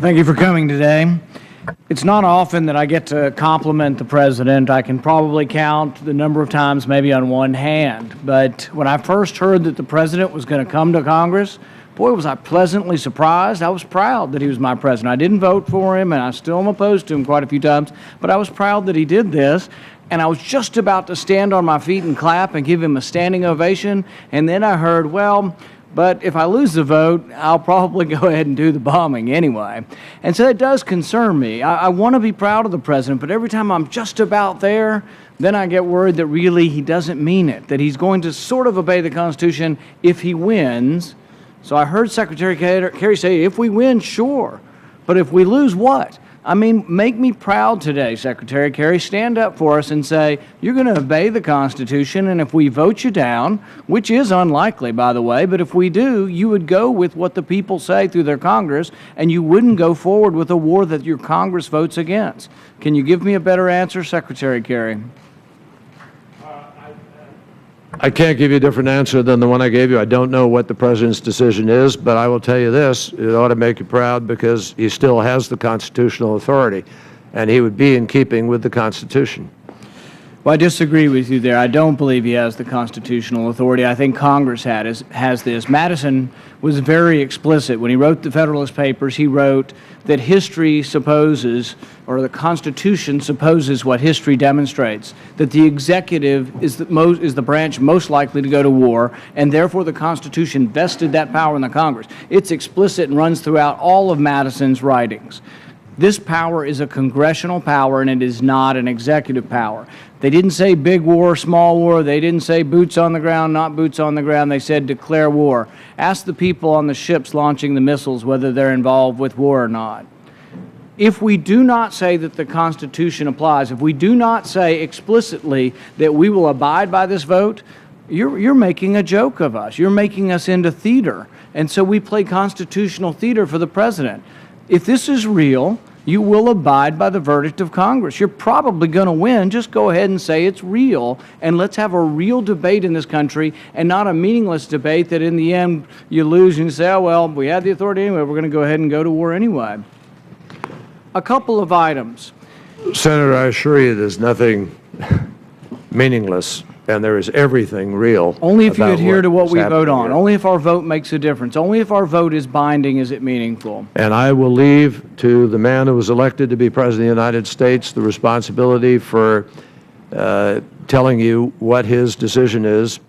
Thank you for coming today. It's not often that I get to compliment the President. I can probably count the number of times maybe on one hand. But when I first heard that the President was going to come to Congress, boy, was I pleasantly surprised. I was proud that he was my President. I didn't vote for him, and I still am opposed to him quite a few times, but I was proud that he did this. And I was just about to stand on my feet and clap and give him a standing ovation, and then I heard, well, but if I lose the vote, I'll probably go ahead and do the bombing anyway. And so it does concern me. I want to be proud of the President, but every time I'm just about there, then I get worried that really he doesn't mean it, that he's going to sort of obey the Constitution if he wins. So I heard Secretary Kerry say, if we win, sure. But if we lose, what? I mean, make me proud today, Secretary Kerry. Stand up for us and say, you're going to obey the Constitution, and if we vote you down, which is unlikely, by the way, but if we do, you would go with what the people say through their Congress, and you wouldn't go forward with a war that your Congress votes against. Can you give me a better answer, Secretary Kerry? I can't give you a different answer than the one I gave you. I don't know what the President's decision is, but I will tell you this, it ought to make you proud because he still has the constitutional authority, and he would be in keeping with the Constitution. Well, I disagree with you there. I don't believe he has the constitutional authority. I think Congress has this. Madison was very explicit. When he wrote the Federalist Papers, he wrote that history supposes, or the Constitution supposes what history demonstrates, that the executive is the branch most likely to go to war, and therefore the Constitution vested that power in the Congress. It's explicit and runs throughout all of Madison's writings. This power is a congressional power, and it is not an executive power. They didn't say big war, small war. They didn't say boots on the ground, not boots on the ground. They said declare war. Ask the people on the ships launching the missiles whether they're involved with war or not. If we do not say that the Constitution applies, if we do not say explicitly that we will abide by this vote, you're making a joke of us. You're making us into theater. And so we play constitutional theater for the President. If this is real, you will abide by the verdict of Congress. You're probably going to win. Just go ahead and say it's real, and let's have a real debate in this country and not a meaningless debate that in the end you lose and you say, oh, well, we had the authority anyway. We're going to go ahead and go to war anyway. A couple of items. Senator, I assure you there's nothing meaningless, and there is everything real. Only if you adhere to what we vote on. Only if our vote makes a difference. Only if our vote is binding is it meaningful. And I will leave to the man who was elected to be President of the United States the responsibility for telling you what his decision is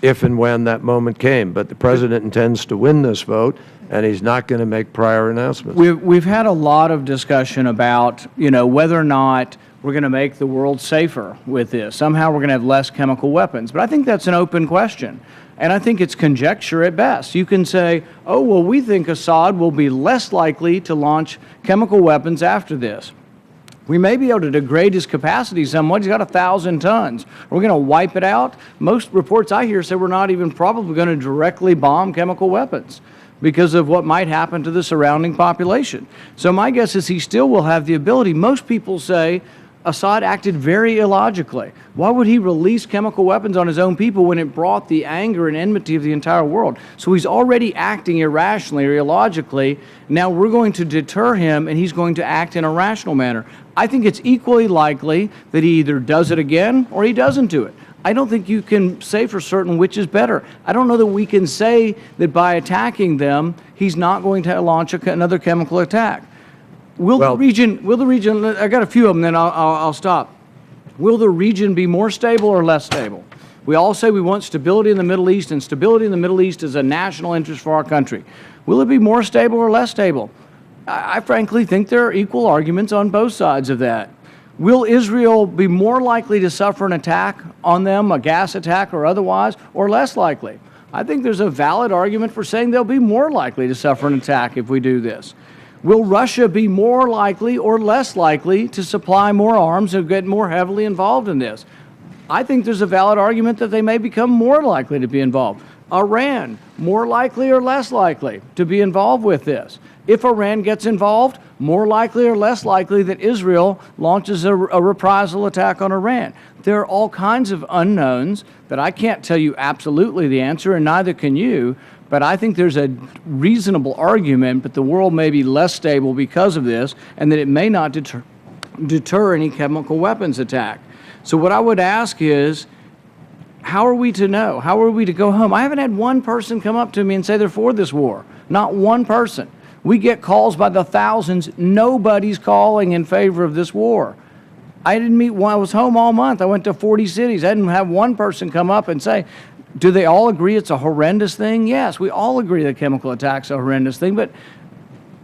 if and when that moment came. But the President intends to win this vote, and he's not going to make prior announcements. We've had a lot of discussion about, whether or not we're going to make the world safer with this. Somehow we're going to have less chemical weapons. But I think that's an open question. And I think it's conjecture at best. You can say, oh, well, we think Assad will be less likely to launch chemical weapons after this. We may be able to degrade his capacity somewhat. He's got 1,000 tons. We're going to wipe it out. Most reports I hear say we're not even probably going to directly bomb chemical weapons because of what might happen to the surrounding population. So my guess is he still will have the ability. Most people say Assad acted very illogically. Why would he release chemical weapons on his own people when it brought the anger and enmity of the entire world? So he's already acting irrationally or illogically. Now we're going to deter him, and he's going to act in a rational manner. I think it's equally likely that he either does it again or he doesn't do it. I don't think you can say for certain which is better. I don't know that we can say that by attacking them, he's not going to launch another chemical attack. Will the region, I got a few of them, then I'll stop. Will the region be more stable or less stable? We all say we want stability in the Middle East, and stability in the Middle East is a national interest for our country. Will it be more stable or less stable? I frankly think there are equal arguments on both sides of that. Will Israel be more likely to suffer an attack on them, a gas attack or otherwise, or less likely? I think there's a valid argument for saying they'll be more likely to suffer an attack if we do this. Will Russia be more likely or less likely to supply more arms or get more heavily involved in this? I think there's a valid argument that they may become more likely to be involved. Iran, more likely or less likely to be involved with this? If Iran gets involved, more likely or less likely that Israel launches a reprisal attack on Iran. There are all kinds of unknowns that I can't tell you absolutely the answer, and neither can you, But I think there's a reasonable argument, but the world may be less stable because of this, and that it may not deter any chemical weapons attack. So what I would ask is, how are we to know? How are we to go home? I haven't had one person come up to me and say they're for this war. Not one person. We get calls by the thousands. Nobody's calling in favor of this war. I didn't meet one. I was home all month. I went to 40 cities. I didn't have one person come up and say, do they all agree it's a horrendous thing? Yes, we all agree that chemical attack's a horrendous thing, but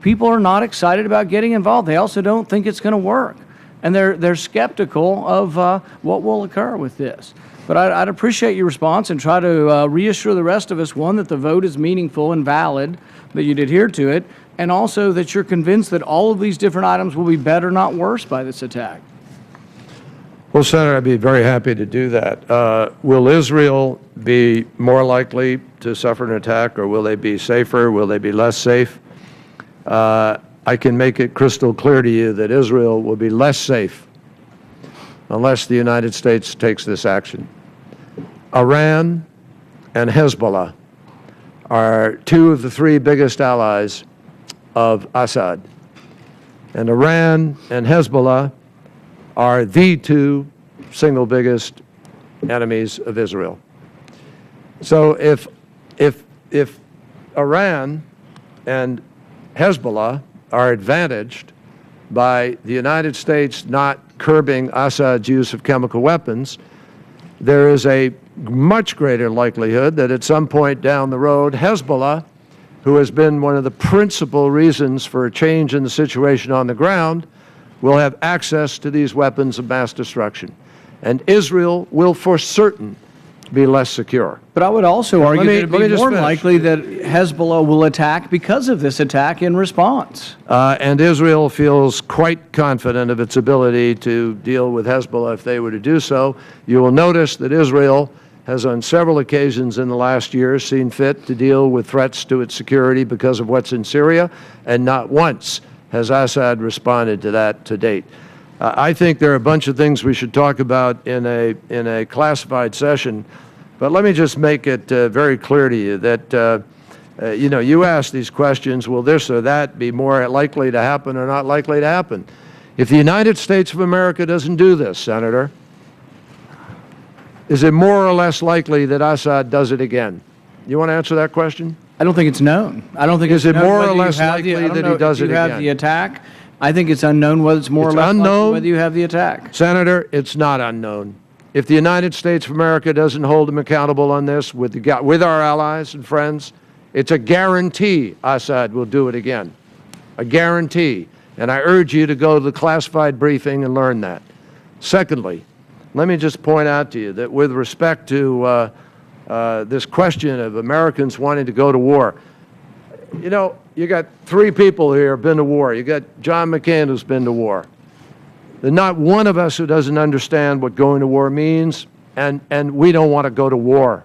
people are not excited about getting involved. They also don't think it's going to work. And they're skeptical of what will occur with this. But I'd appreciate your response and try to reassure the rest of us, one, that the vote is meaningful and valid, that you'd adhere to it, and also that you're convinced that all of these different items will be better, not worse, by this attack. Well, Senator, I'd be very happy to do that. Will Israel be more likely to suffer an attack, or will they be safer? Will they be less safe? I can make it crystal clear to you that Israel will be less safe unless the United States takes this action. Iran and Hezbollah are two of the three biggest allies of Assad. And Iran and Hezbollah are the two single biggest enemies of Israel. So if Iran and Hezbollah are advantaged by the United States not curbing Assad's use of chemical weapons, there is a much greater likelihood that at some point down the road, Hezbollah, who has been one of the principal reasons for a change in the situation on the ground, will have access to these weapons of mass destruction. And Israel will for certain be less secure. But I would also argue that it would be more likely that Hezbollah will attack because of this attack in response. And Israel feels quite confident of its ability to deal with Hezbollah if they were to do so. You will notice that Israel has on several occasions in the last year seen fit to deal with threats to its security because of what's in Syria, and not once has Assad responded to that to date. I think there are a bunch of things we should talk about in a classified session, but let me just make it very clear to you that you ask these questions, will this or that be more likely to happen or not likely to happen? If the United States of America doesn't do this, Senator, is it more or less likely that Assad does it again? You want to answer that question? I don't think it's known. I don't think is it more or less likely that he does it again? You have the attack. I think it's unknown whether it's more or less likely whether you have the attack. Senator, it's not unknown. If the United States of America doesn't hold him accountable on this with our allies and friends, it's a guarantee Assad will do it again. A guarantee. And I urge you to go to the classified briefing and learn that. Secondly, let me just point out to you that with respect to this question of Americans wanting to go to war, you got three people here who have been to war. You got John McCain, who's been to war. There's not one of us who doesn't understand what going to war means, and we don't want to go to war.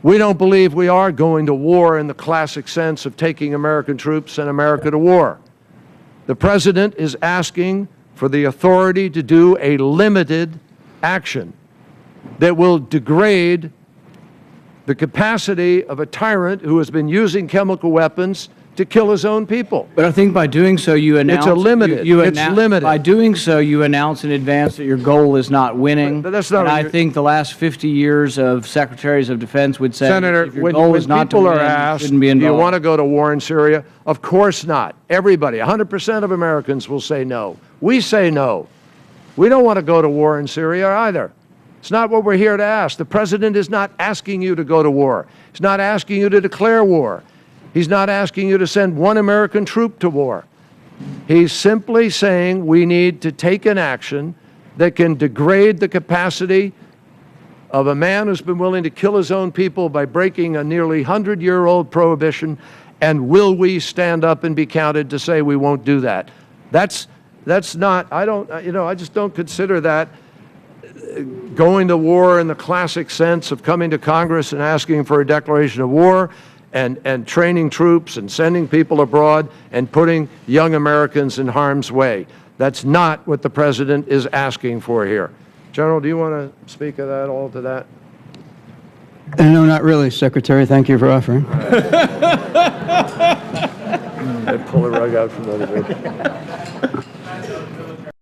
We don't believe we are going to war in the classic sense of taking American troops and America to war. The President is asking for the authority to do a limited action that will degrade the capacity of a tyrant who has been using chemical weapons to kill his own people. But I think by doing so, you announce... It's a limited. It's limited. By doing so, you announce in advance that your goal is not winning. But that's not... And I think the last 50 years of secretaries of defense would say, Senator, if your goal is not to win, you shouldn't be involved. Do you want to go to war in Syria? Of course not. Everybody, 100% of Americans will say no. We say no. We don't want to go to war in Syria either. It's not what we're here to ask. The President is not asking you to go to war. He's not asking you to declare war. He's not asking you to send one American troop to war. He's simply saying we need to take an action that can degrade the capacity of a man who's been willing to kill his own people by breaking a nearly 100-year-old prohibition, and will we stand up and be counted to say we won't do that? That's not, I just don't consider that going to war in the classic sense of coming to Congress and asking for a declaration of war and training troops and sending people abroad and putting young Americans in harm's way. That's not what the President is asking for here. General, do you want to speak of that, all to that? No, not really, Secretary. Thank you for offering. Pull the rug out from under me.